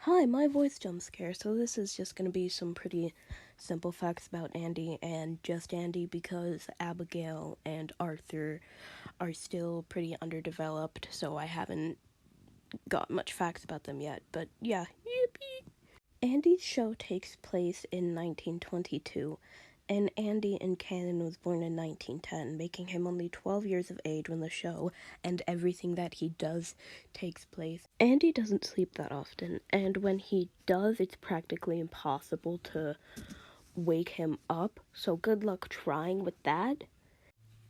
Hi, my voice jump scare, so this is just gonna be some pretty simple facts about Andy and just Andy because Abigail and Arthur are still pretty underdeveloped, so I haven't got much facts about them yet, but yeah, yippee! Andy's show takes place in 1922, and Andy in canon was born in 1910, making him only 12 years of age when the show and everything that he does takes place. Andy doesn't sleep that often, and when he does, it's practically impossible to wake him up, so good luck trying with that.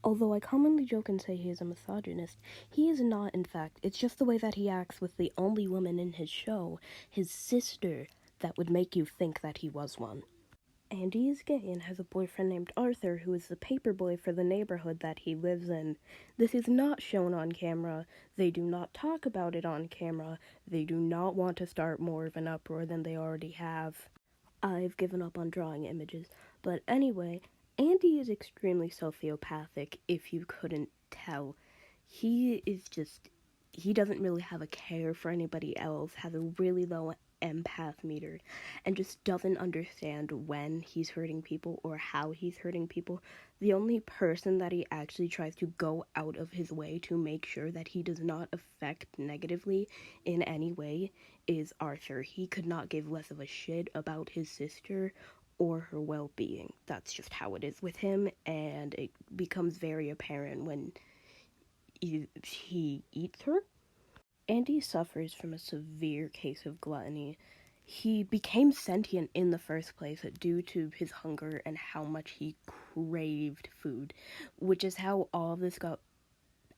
Although I commonly joke and say he is a misogynist, he is not, in fact. It's just the way that he acts with the only woman in his show, his sister, that would make you think that he was one. Andy is gay and has a boyfriend named Arthur, who is the paper boy for the neighborhood that he lives in. This is not shown on camera. They do not talk about it on camera. They do not want to start more of an uproar than they already have. I've given up on drawing images. But anyway, Andy is extremely sociopathic, if you couldn't tell. He doesn't really have a care for anybody else, has a really low empath meter, and just doesn't understand when he's hurting people or how he's hurting people. The only person that he actually tries to go out of his way to make sure that he does not affect negatively in any way is Arthur. He could not give less of a shit about his sister or her well-being. That's just how it is with him, and it becomes very apparent when he eats her. Andy suffers from a severe case of gluttony. He became sentient in the first place due to his hunger and how much he craved food, which is how all of this got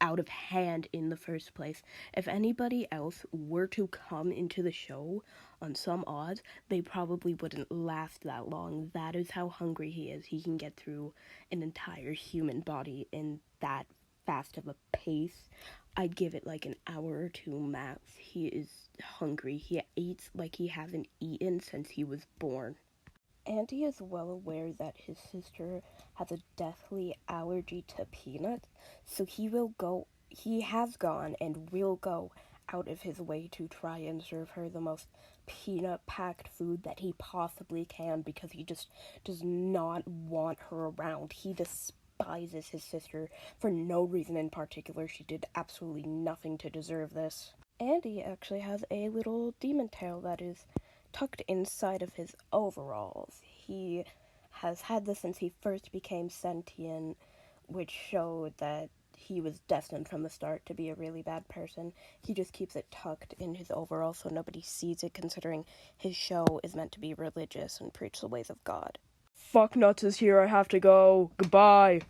out of hand in the first place. If anybody else were to come into the show on some odds, they probably wouldn't last that long. That is how hungry he is. He can get through an entire human body in that fast of a pace. I'd give it like an hour or two max. He is hungry. He eats like he hasn't eaten since he was born. Andy is well aware that his sister has a deathly allergy to peanuts, so he has gone and will go out of his way to try and serve her the most peanut-packed food that he possibly can because he just does not want her around. He despises his sister for no reason in particular. She did absolutely nothing to deserve this. Andy actually has a little demon tail that is tucked inside of his overalls. He has had this since he first became sentient, which showed that he was destined from the start to be a really bad person. He just keeps it tucked in his overalls so nobody sees it, considering his show is meant to be religious and preach the ways of God. Fuck nuts is here, I have to go. Goodbye.